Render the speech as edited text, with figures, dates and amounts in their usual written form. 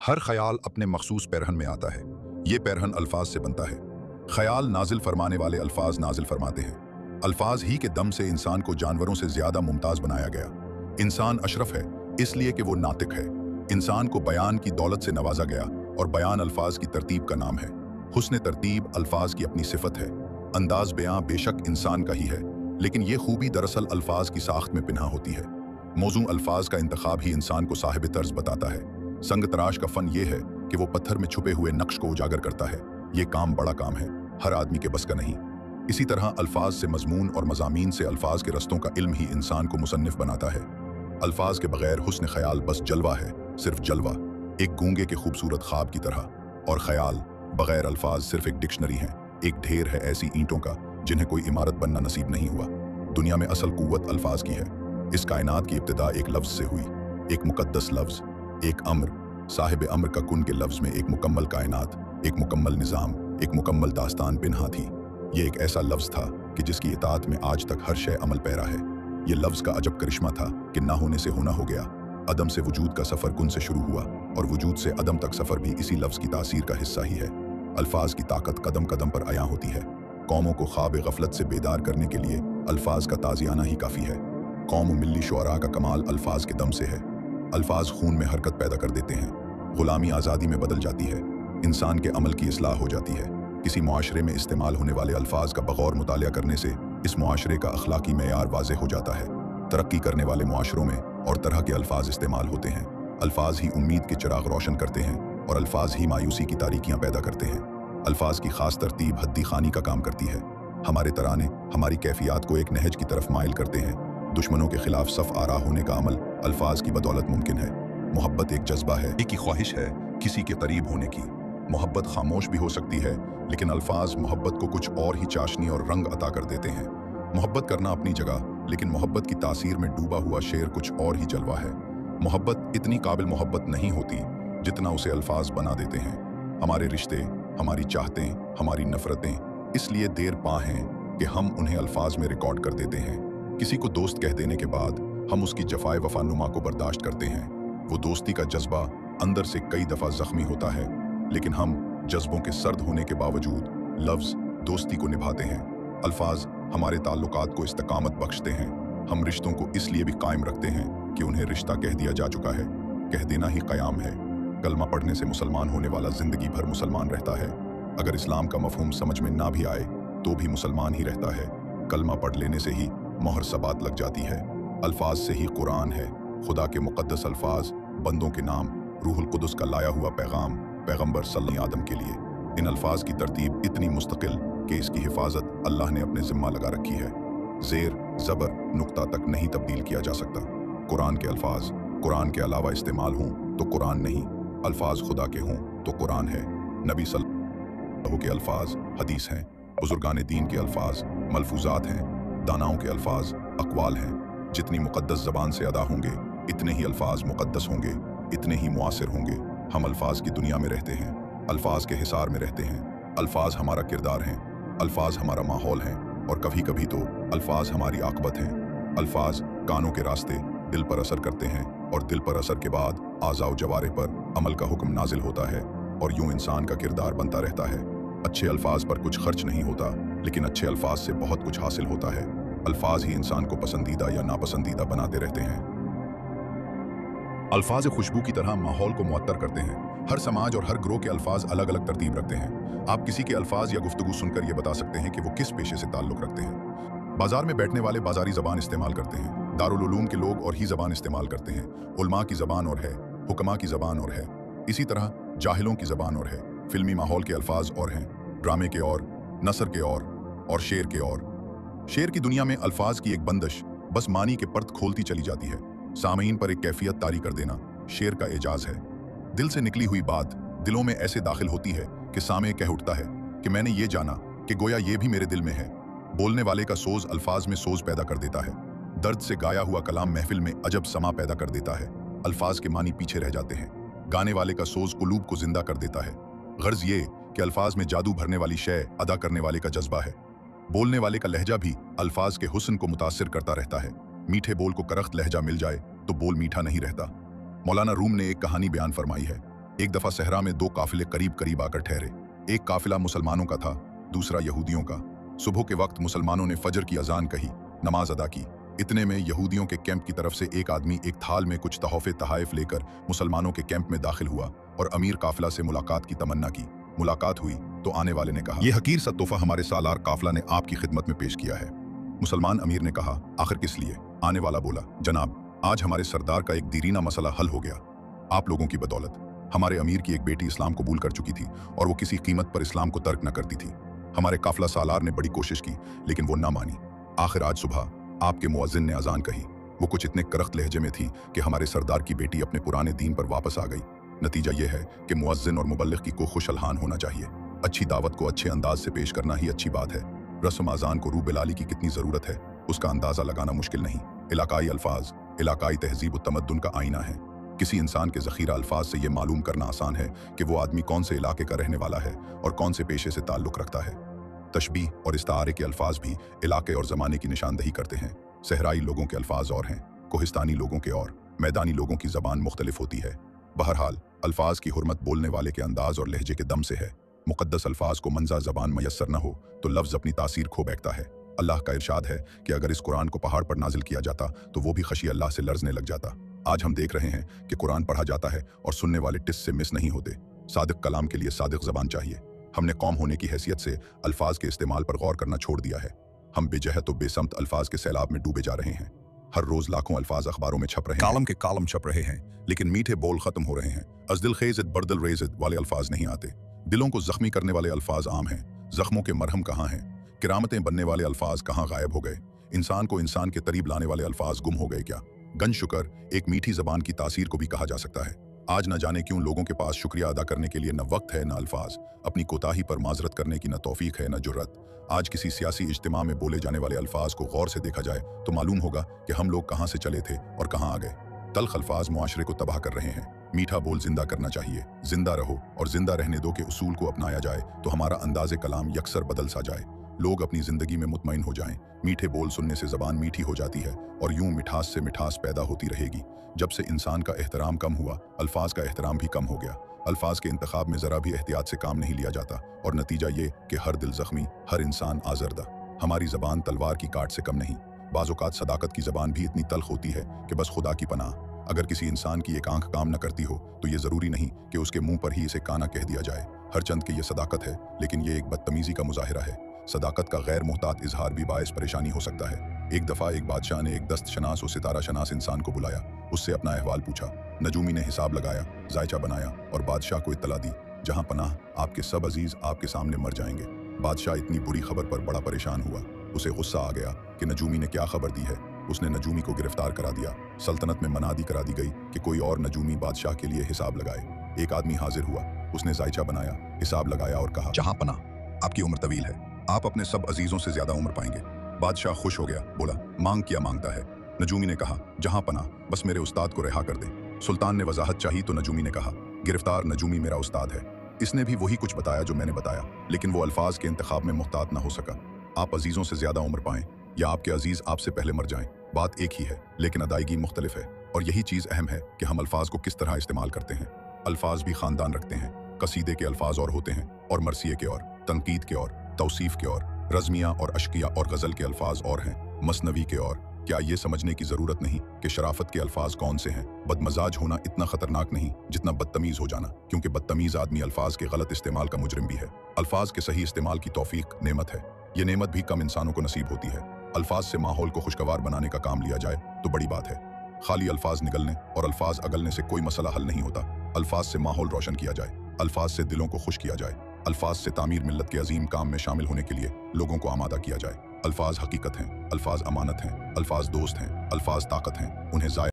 हर ख्याल अपने मखसूस पैरहन में आता है। ये पैरहन अल्फाज से बनता है। ख्याल नाजिल फरमाने वाले अल्फाज नाजिल फरमाते हैं। अल्फाज ही के दम से इंसान को जानवरों से ज्यादा मुमताज बनाया गया। इंसान अशरफ है इसलिए कि वो नातिक है। इंसान को बयान की दौलत से नवाजा गया और बयान अल्फाज की तरतीब का नाम है। हुस्न तरतीब अल्फाज की अपनी सिफत है। अंदाज बयां बेशक इंसान का ही है, लेकिन ये खूबी दरअसल अल्फाज की साख्त में पिन्हा होती है। मौजू अल्फाज का इंतखाब ही इंसान को साहिब तर्ज बताता है। संग तराश का फन ये है कि वो पत्थर में छुपे हुए नक्श को उजागर करता है। ये काम बड़ा काम है, हर आदमी के बस का नहीं। इसी तरह अल्फाज से मजमून और मजामीन से अल्फाज के रस्तों का इल्म ही इंसान को मुसन्निफ बनाता है। अल्फाज के बगैर हुस्न ख्याल बस जलवा है, सिर्फ जलवा, एक गूंगे के खूबसूरत ख्वाब की तरह। और ख्याल बगैर अल्फाज सिर्फ एक डिक्शनरी है, एक ढेर है ऐसी ईंटों का जिन्हें कोई इमारत बनना नसीब नहीं हुआ। दुनिया में असल कुव्वत अल्फाज की है। इस कायनात की इब्तिदा एक लफ्ज से हुई, एक मुकद्दस लफ्ज, एक अम्र। साहिब अम्र का कुन के लफ्ज में एक मुकम्मल कायनात, एक मुकम्मल निज़ाम, एक मुकम्मल दास्तान पिन्हा थी। ये एक ऐसा लफ्ज था कि जिसकी इताअत में आज तक हर शय अमल पैरा है। ये लफ्ज का अजब करिश्मा था कि ना होने से होना हो गया। अदम से वजूद का सफ़र कुन से शुरू हुआ और वजूद से अदम तक सफ़र भी इसी लफ्ज की तासीर का हिस्सा ही है। अल्फाज की ताकत कदम कदम पर अयां होती है। कौमों को ख्वाब गफलत से बेदार करने के लिए अल्फाज का ताज़ियाना ही काफ़ी है। कौम मिल्ली शुअरा का कमाल अल्फाज के दम से है। अल्फाज खून में हरकत पैदा कर देते हैं, गुलामी आज़ादी में बदल जाती है, इंसान के अमल की इस्लाह हो जाती है। किसी मुआशरे में इस्तेमाल होने वाले अल्फाज का बगौर मुतालिया करने से इस मुआशरे का अखलाकी मेयार वाज़ेह हो जाता है। तरक्की करने वाले मुआशरों में और तरह के अल्फाज इस्तेमाल होते हैं। अल्फाज ही उम्मीद के चिराग रोशन करते हैं और अल्फाज ही मायूसी की तारीकियाँ पैदा करते हैं। अल्फाज की खास तरतीब हद्दी खानी का काम करती है। हमारे तराने हमारी कैफियत को एक नहज की तरफ माइल करते हैं। दुश्मनों के खिलाफ सफ आरा होने का अमल अल्फाज की बदौलत मुमकिन है। मोहब्बत एक जज्बा है, एक की ख्वाहिश है किसी के करीब होने की। मोहब्बत खामोश भी हो सकती है, लेकिन अल्फाज मोहब्बत को कुछ और ही चाशनी और रंग अता कर देते हैं। मोहब्बत करना अपनी जगह, लेकिन मोहब्बत की तासीर में डूबा हुआ शेर कुछ और ही जलवा है। मोहब्बत इतनी काबिल मोहब्बत नहीं होती जितना उसे अल्फाज बना देते हैं। हमारे रिश्ते, हमारी चाहतें, हमारी नफरतें इसलिए देर पा हैं कि हम उन्हें अल्फाज में रिकॉर्ड कर देते हैं। किसी को दोस्त कह देने के बाद हम उसकी जफाए वफानुमा को बर्दाश्त करते हैं। वो दोस्ती का जज्बा अंदर से कई दफ़ा जख्मी होता है, लेकिन हम जज्बों के सर्द होने के बावजूद लफ्ज़ दोस्ती को निभाते हैं। अल्फाज हमारे ताल्लुकात को इस्तकामत बख्शते हैं। हम रिश्तों को इसलिए भी कायम रखते हैं कि उन्हें रिश्ता कह दिया जा चुका है। कह देना ही क़याम है। कलमा पढ़ने से मुसलमान होने वाला ज़िंदगी भर मुसलमान रहता है। अगर इस्लाम का मफहूम समझ में ना भी आए तो भी मुसलमान ही रहता है। कलमा पढ़ लेने से ही मोहर सबात लग जाती है। अल्फाज से ही कुरान है। खुदा के मुक़द्दस अल्फाज, बंदों के नाम, रूहुल कुदस का लाया हुआ पैगाम पैगंबर सल्लल्लाहु अलैहि वसल्लम के लिए। इन अल्फाज की तरतीब इतनी मुस्तकिल कि इसकी हिफाजत अल्लाह ने अपने ज़िम्मा लगा रखी है। ज़ेर ज़बर नुक्ता तक नहीं तब्दील किया जा सकता। कुरान के अल्फाज कुरान के अलावा इस्तेमाल हों तो कुरान नहीं, अल्फाज खुदा के हों तो कुरान है। नबी सल्लल्लाहु के अल्फाज हदीस हैं। बुजुर्गान दीन के अल्फाज मलफूजात हैं। दानाओं के अल्फाज अक़वाल हैं। जितनी मुक़द्दस ज़बान से अदा होंगे इतने ही अल्फाज मुक़द्दस होंगे, इतने ही मुआसिर होंगे। हम अल्फाज की दुनिया में रहते हैं, अल्फाज के हिसार में रहते हैं। अल्फाज हमारा किरदार हैं, अल्फाज हमारा माहौल हैं और कभी कभी तो अल्फाज हमारी आक़बत हैं। अल्फाज कानों के रास्ते दिल पर असर करते हैं और दिल पर असर के बाद आज़ा व जवारे पर अमल का हुक्म नाजिल होता है और यूं इंसान का किरदार बनता रहता है। अच्छे अल्फाज पर कुछ खर्च नहीं होता, लेकिन अच्छे अल्फाज से बहुत कुछ हासिल होता है। अल्फाज ही इंसान को पसंदीदा या नापसंदीदा बनाते रहते हैं। अल्फाज खुशबू की तरह माहौल को मुअत्तर करते हैं। हर समाज और हर ग्रोह के अल्फाज अलग अलग तरतीब रखते हैं। आप किसी के अल्फाज या गुफ्तगू सुनकर ये बता सकते हैं कि वो किस पेशे से ताल्लुक़ रखते हैं। बाजार में बैठने वाले बाजारी ज़बान इस्तेमाल करते हैं। दारुल उलूम के लोग और ही ज़बान इस्तेमाल करते हैं। उलमा की ज़बान और है, हुक्मा की ज़बान और है। इसी तरह जाहिलों की ज़बान और है। फिल्मी माहौल के अल्फाज और हैं, ड्रामे के और, नसर के और शेर के और। शेर की दुनिया में अल्फाज की एक बंदिश बस मानी के पर्त खोलती चली जाती है। सामईन पर एक कैफियत तारी कर देना शेर का एजाज है। दिल से निकली हुई बात दिलों में ऐसे दाखिल होती है कि सामे कह उठता है कि मैंने ये जाना कि गोया ये भी मेरे दिल में है। बोलने वाले का सोज अल्फाज में सोज पैदा कर देता है। दर्द से गाया हुआ कलाम महफिल में अजब समा पैदा कर देता है। अल्फाज के मानी पीछे रह जाते हैं। गाने वाले का सोज कुलूब को जिंदा कर देता है। गर्ज ये कि अल्फाज में जादू भरने वाली शय अदा करने वाले का जज्बा है। बोलने वाले का लहजा भी अल्फाज के हुस्न को मुतासिर करता रहता है। मीठे बोल को करख्त लहजा मिल जाए तो बोल मीठा नहीं रहता। मौलाना रूम ने एक कहानी बयान फरमाई है। एक दफा सहरा में दो काफिले करीब करीब आकर ठहरे। एक काफिला मुसलमानों का था, दूसरा यहूदियों का। सुबह के वक्त मुसलमानों ने फजर की अजान कही, नमाज अदा की। इतने में यहूदियों के कैंप की तरफ से एक आदमी एक थाल में कुछ तोहफे तहाइफ लेकर मुसलमानों के कैंप में दाखिल हुआ और अमीर काफिला से मुलाकात की तमन्ना की। मुलाकात हुई तो आने वाले ने कहा, यह हकीर सा तोहफा हमारे सालार काफिला ने आपकी खिदमत में पेश किया है। मुसलमान अमीर ने कहा, आखिर किस लिए? आने वाला बोला, जनाब, आज हमारे सरदार का एक दीरीना मसला हल हो गया। आप लोगों की बदौलत। हमारे अमीर की एक बेटी इस्लाम कबूल कर चुकी थी और वो किसी कीमत पर इस्लाम को तर्क न करती थी। हमारे काफिला सालार ने बड़ी कोशिश की लेकिन वो ना मानी। आखिर आज सुबह आपके मुअज्जिन ने अजान कही। वो कुछ इतने करख्त लहजे में थी कि हमारे सरदार की बेटी अपने पुराने दीन पर वापस आ गई। नतीजा ये है कि मुअज्जिन और मुबल्लिग की को खुश अलहान होना चाहिए। अच्छी दावत को अच्छे अंदाज से पेश करना ही अच्छी बात है। रस्म अजान को रूबेलाली की कितनी ज़रूरत है उसका अंदाज़ा लगाना मुश्किल नहीं। इलाकाई अल्फाज इलाकाई तहजीब व तमद्दुन का आईना है। किसी इंसान के ज़ख़ीरा अल्फाज से ये मालूम करना आसान है कि वो आदमी कौन से इलाके का रहने वाला है और कौन से पेशे से ताल्लुक़ रखता है। तशबीह और इस्तारे के अल्फाज भी इलाके और ज़माने की निशानदही करते हैं। सहराई लोगों के अल्फाज और हैं, कोहिस्तानी लोगों के और, मैदानी लोगों की ज़बान मुख्तलिफ होती है। बहरहाल अल्फाज की हुर्मत बोलने वाले के अंदाज और लहजे के दम से है। मुक़द्दस अल्फाज को मंज़ा ज़बान मयस्सर न हो तो लफ्ज़ अपनी तासीर खो बैठता है। अल्लाह का इरशाद है कि अगर इस कुरान को पहाड़ पर नाजिल किया जाता तो वो भी खशी अल्लाह से लर्जने लग जाता। आज हम देख रहे हैं कि कुरान पढ़ा जाता है और सुनने वाले टिस से मिस नहीं होते। सादिक कलाम के लिए सादिक ज़बान चाहिए। हमने कौम होने की हैसियत से अल्फाज के इस्तेमाल पर गौर करना छोड़ दिया है। हम बेजहत और बेसमत अल्फाज के सैलाब में डूबे जा रहे हैं। हर रोज़ लाखों अल्फाज अखबारों में छप रहे हैं, कालम के कालम छप रहे हैं, लेकिन मीठे बोल ख़त्म हो रहे हैं। अज़दिल खेज़िद बर्दिल रेज़िद वाले अल्फाज नहीं आते। दिलों को ज़ख्मी करने वाले अल्फाज आम हैं। ज़ख्मों के मरहम कहाँ हैं? किरामतें बनने वाले अल्फाज कहाँ गायब हो गए? इंसान को इंसान के करीब लाने वाले अल्फाज गुम हो गए क्या? गन शुक्र एक मीठी ज़बान की तासीर को भी कहा जा सकता है। आज न जाने क्यों लोगों के पास शुक्रिया अदा करने के लिए न वक्त है न अल्फाज, अपनी कोताही पर माजरत करने की न तौफीक है न जुर्रत। आज किसी सियासी इज्तिमा में बोले जाने वाले अल्फाज को गौर से देखा जाए तो मालूम होगा कि हम लोग कहाँ से चले थे और कहाँ आ गए। तल्ख अल्फाज मुआशरे को तबाह कर रहे हैं। मीठा बोल जिंदा करना चाहिए। जिंदा रहो और जिंदा रहने दो के उसूल को अपनाया जाए तो हमारा अंदाज़े कलाम यकसर बदल सा जाए। लोग अपनी ज़िंदगी में मुतमईन हो जाएं। मीठे बोल सुनने से ज़बान मीठी हो जाती है और यूं मिठास से मिठास पैदा होती रहेगी। जब से इंसान का एहतराम कम हुआ, अल्फाज का एहतराम भी कम हो गया। अल्फाज के इंतखाब में ज़रा भी एहतियात से काम नहीं लिया जाता और नतीजा ये कि हर दिल ज़ख्मी, हर इंसान आज़रदा। हमारी ज़बान तलवार की काट से कम नहीं। बाज़-औक़ात सदाकत की ज़बान भी इतनी तल्ख होती है कि बस खुदा की पनाह। अगर किसी इंसान की एक आंख काम न करती हो तो ये ज़रूरी नहीं कि उसके मुंह पर ही इसे काना कह दिया जाए। हर चंद की ये सदाकत है, लेकिन ये एक बदतमीज़ी का मुजाहिरा है। सदाकत का गैर मुहतात इजहार भी बायस परेशानी हो सकता है। एक दफ़ा एक बादशाह ने एक दस्त शनास और सितारा शनास इंसान को बुलाया। उससे अपना अहवाल पूछा। नजूमी ने हिसाब लगाया, जायचा बनाया और बादशाह को इत्तला दी, जहाँ पनाह आपके सब अजीज़ आपके सामने मर जाएंगे। बादशाह इतनी बुरी खबर पर बड़ा परेशान हुआ। उसे गुस्सा आ गया कि नजूमी ने क्या खबर दी है। उसने नजूमी को गिरफ्तार करा दिया। सल्तनत में मनादी करा दी गई कि कोई और नजूमी बादशाह के लिए हिसाब लगाए। एक आदमी हाजिर हुआ। उसने जायचा बनाया, हिसाब लगाया और कहा, जहाँ पनाह आपकी उम्र तवील है, आप अपने सब अजीजों से ज्यादा उम्र पाएंगे। बादशाह खुश हो गया, बोला, मांग क्या मांगता है? नजूमी ने कहा, जहाँ पनाह बस मेरे उस्ताद को रिहा कर दें। सुल्तान ने वजाहत चाही तो नजूमी ने कहा, गिरफ्तार नजूमी मेरा उस्ताद है। इसने भी वही कुछ बताया जो मैंने बताया, लेकिन वो अल्फाज के इंतखाब में मुहतात ना हो सका। आप अजीजों से ज्यादा उम्र पाएं या आपके अजीज आपसे पहले मर जाएं, बात एक ही है, लेकिन अदायगी मुख्तलिफ है। और यही चीज़ अहम है कि हम अल्फाज को किस तरह इस्तेमाल करते हैं। अल्फाज भी खानदान रखते हैं। कसीदे के अल्फाज और होते हैं और मरसिए के और, तनकीद के और, तौसीफ के और, रज़मिया और अश्किया और गज़ल के अल्फाज और हैं, मसनवी के और। क्या ये समझने की ज़रूरत नहीं कि शराफत के अल्फाज कौन से हैं? बदमजाज होना इतना ख़तरनाक नहीं जितना बदतमीज़ हो जाना, क्योंकि बदतमीज़ आदमी अल्फाज के गलत इस्तेमाल का मुजरिम भी है। अल्फाज के सही इस्तेमाल की तौफीक नेमत है। ये नेमत भी कम इंसानों को नसीब होती है। अल्फाज से माहौल को खुशगवार बनाने का काम लिया जाए तो बड़ी बात है। खाली अल्फाज निगलने और अल्फाज अगलने से कोई मसला हल नहीं होता। अल्फाज से माहौल रोशन किया जाए, अल्फाज से दिलों को खुश किया जाए, अल्फाज से तामीर मिल्लत के अजीम काम में शामिल होने के लिए लोगों को आमादा किया जाए। अल्फाज हकीकत हैं, अल्फाज अमानत हैं, अल्फाज दोस्त हैं, अल्फाज ताकत हैं। उन्हें